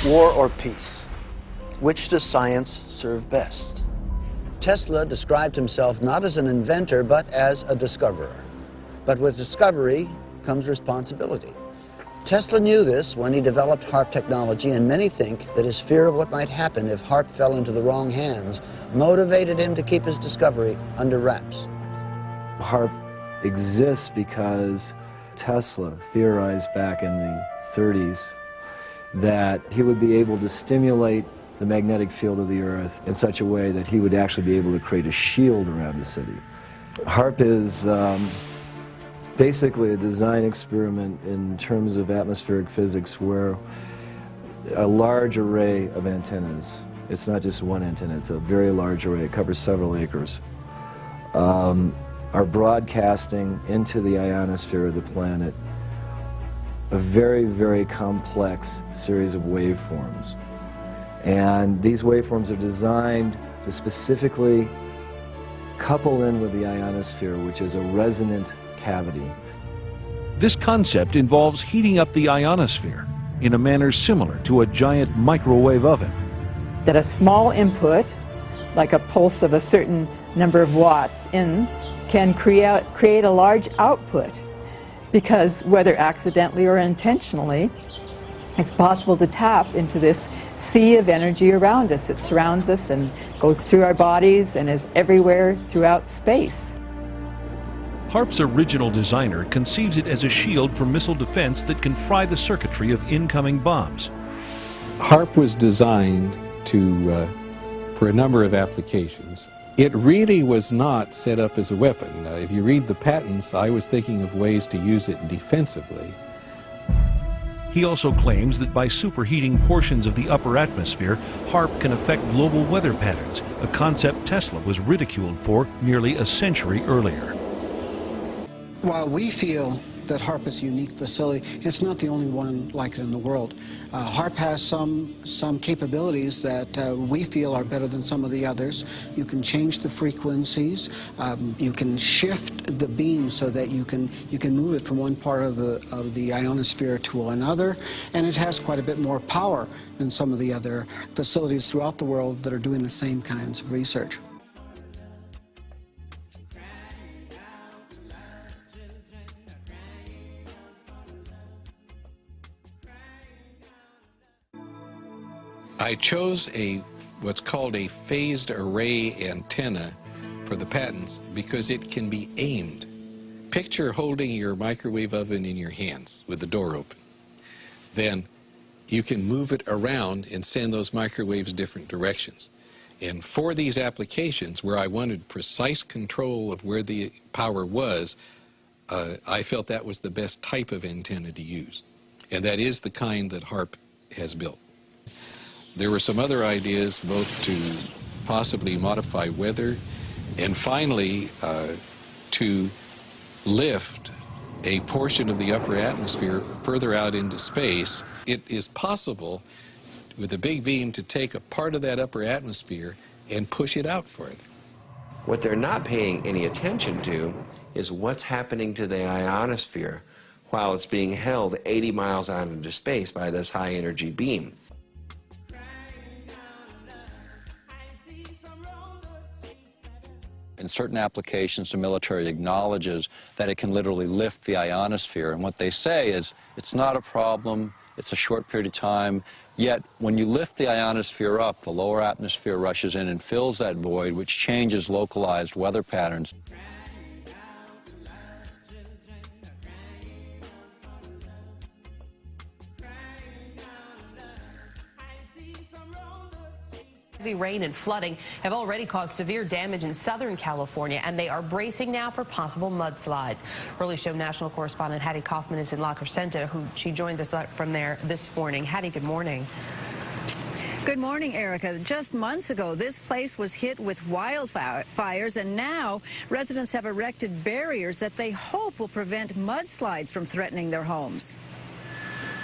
War or peace? Which does science serve best? Tesla described himself not as an inventor, but as a discoverer. But with discovery comes responsibility. Tesla knew this when he developed HAARP technology, and many think that his fear of what might happen if HAARP fell into the wrong hands motivated him to keep his discovery under wraps. HAARP exists because Tesla theorized back in the 30s that he would be able to stimulate the magnetic field of the Earth in such a way that he would actually be able to create a shield around the city. HAARP is basically a design experiment in terms of atmospheric physics where a large array of antennas, it's not just one antenna, it's a very large array, it covers several acres, are broadcasting into the ionosphere of the planet a very, very complex series of waveforms. And these waveforms are designed to specifically couple in with the ionosphere, which is a resonant cavity. This concept involves heating up the ionosphere in a manner similar to a giant microwave oven. That a small input, like a pulse of a certain number of watts in, can create a large output, because whether accidentally or intentionally, it's possible to tap into this sea of energy around us. It surrounds us and goes through our bodies and is everywhere throughout space. HAARP's original designer conceives it as a shield for missile defense that can fry the circuitry of incoming bombs. HAARP was designed for a number of applications. It really was not set up as a weapon. If you read the patents, I was thinking of ways to use it defensively. He also claims that by superheating portions of the upper atmosphere, HAARP can affect global weather patterns, a concept Tesla was ridiculed for nearly a century earlier. While we feel that HAARP is a unique facility, it's not the only one like it in the world. HAARP has some capabilities that we feel are better than some of the others. You can change the frequencies, you can shift the beam so that you can move it from one part of the ionosphere to another, and it has quite a bit more power than some of the other facilities throughout the world that are doing the same kinds of research. I chose what's called a phased array antenna for the patents because it can be aimed. Picture holding your microwave oven in your hands with the door open. Then you can move it around and send those microwaves different directions. And for these applications where I wanted precise control of where the power was, I felt that was the best type of antenna to use. And that is the kind that HAARP has built. There were some other ideas, both to possibly modify weather and finally to lift a portion of the upper atmosphere further out into space. It is possible with a big beam to take a part of that upper atmosphere and push it out further. What they're not paying any attention to is what's happening to the ionosphere while it's being held 80 miles out into space by this high energy beam. In certain applications, the military acknowledges that it can literally lift the ionosphere. And what they say is, it's not a problem, it's a short period of time, yet when you lift the ionosphere up, the lower atmosphere rushes in and fills that void, which changes localized weather patterns. Heavy rain and flooding have already caused severe damage in Southern California, and they are bracing now for possible mudslides. Early Show national correspondent Hattie Kaufman is in La Crescenta, she joins us from there this morning. Hattie, good morning. Good morning, Erica. Just months ago, this place was hit with wildfires, and now residents have erected barriers that they hope will prevent mudslides from threatening their homes.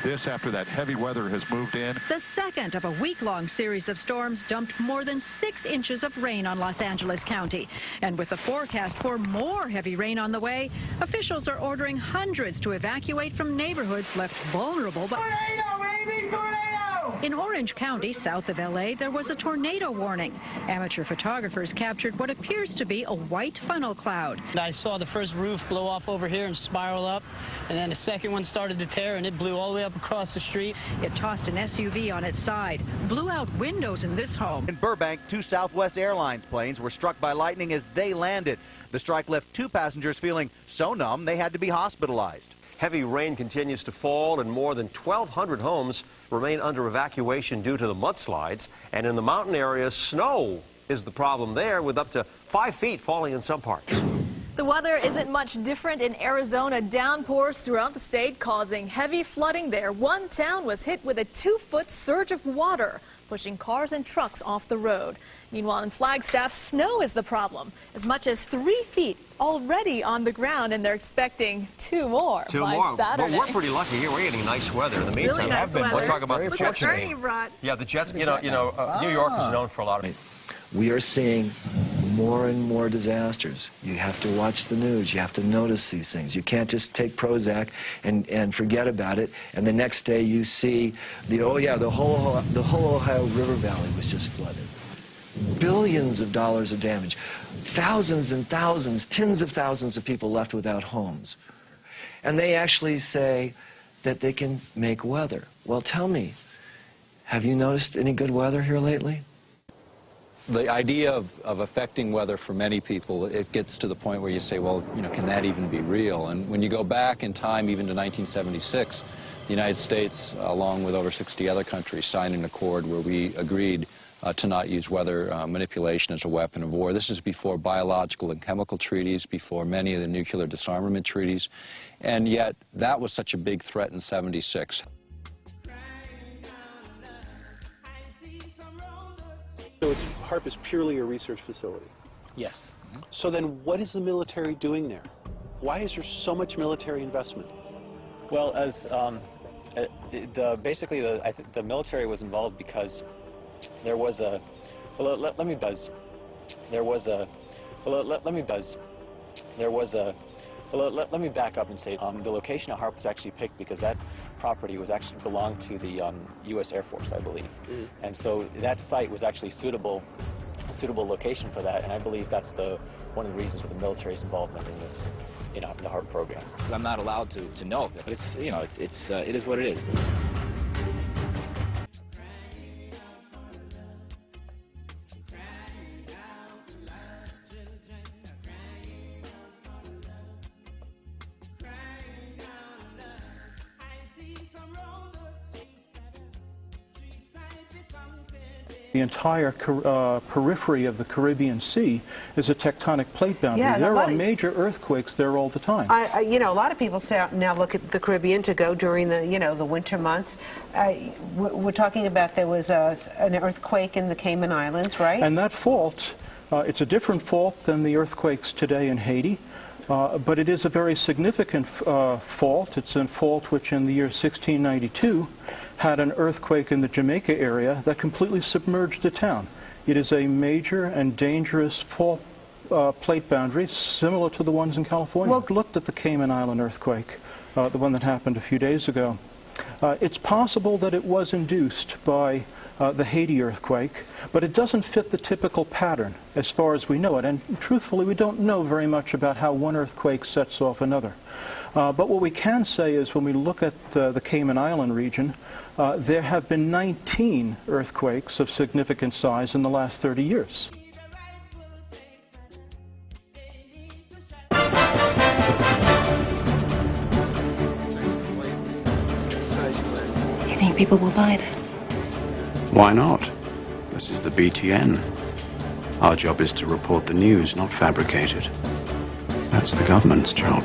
This after that heavy weather has moved in. The second of a week-long series of storms dumped more than 6 inches of rain on Los Angeles County. And with the forecast for more heavy rain on the way, officials are ordering hundreds to evacuate from neighborhoods left vulnerable by... Tornado, baby, tornado! In Orange County, south of L.A., there was a tornado warning. Amateur photographers captured what appears to be a white funnel cloud. I saw the first roof blow off over here and spiral up, and then the second one started to tear, and it blew all the way up across the street. It tossed an SUV on its side, blew out windows in this home. In Burbank, 2 Southwest Airlines planes were struck by lightning as they landed. The strike left 2 passengers feeling so numb they had to be hospitalized. Heavy rain continues to fall, and more than 1,200 homes remain under evacuation due to the mudslides. And in the mountain areas, snow is the problem there, with up to 5 feet falling in some parts. The weather isn't much different in Arizona. Downpours throughout the state causing heavy flooding there. One town was hit with a 2-foot surge of water, pushing cars and trucks off the road. Meanwhile, in Flagstaff, snow is the problem. As much as 3 feet already on the ground, and they're expecting 2 more by Saturday. Well, we're pretty lucky here. We're getting nice weather. In the meantime, Really nice weather. we'll talk about the Jets. Yeah, the Jets. New York is known for a lot of. We are seeing more and more disasters. You have to watch the news. You have to notice these things. You can't just take Prozac and forget about it, and the next day you see the whole Ohio River Valley was just flooded. Billions of dollars of damage. Thousands and thousands, tens of thousands of people left without homes. And they actually say that they can make weather. Well, tell me, have you noticed any good weather here lately? The idea of affecting weather for many people, it gets to the point where you say, well, can that even be real? And when you go back in time, even to 1976, the United States, along with over 60 other countries, signed an accord where we agreed to not use weather manipulation as a weapon of war. This is before biological and chemical treaties, before many of the nuclear disarmament treaties, and yet that was such a big threat in '76. So HAARP is purely a research facility? Yes. So then what is the military doing there? Why is there so much military investment? Well, as basically the military was involved because there was a let me back up and say the location of HAARP was actually picked because that property was actually belonged to the U.S. Air Force, I believe, and so that site was actually a suitable location for that, and I believe that's one of the reasons for the military's involvement in this, the HAARP program. I'm not allowed to know, but it's it is what it is. The entire periphery of the Caribbean Sea is a tectonic plate boundary. Yeah, there are major earthquakes there all the time. A lot of people now look at the Caribbean to go during the winter months. We're talking about there was an earthquake in the Cayman Islands, right? And that fault, it's a different fault than the earthquakes today in Haiti. But it is a very significant fault. It's a fault which in the year 1692 had an earthquake in the Jamaica area that completely submerged the town. It is a major and dangerous fault plate boundary, similar to the ones in California. Well, looked at the Cayman Island earthquake, the one that happened a few days ago. It's possible that it was induced by the Haiti earthquake, but it doesn't fit the typical pattern as far as we know it. And truthfully, we don't know very much about how one earthquake sets off another. But what we can say is when we look at the Cayman Island region, there have been 19 earthquakes of significant size in the last 30 years. You think people will buy this? Why not? This is the BTN. Our job is to report the news, not fabricate it. That's the government's job.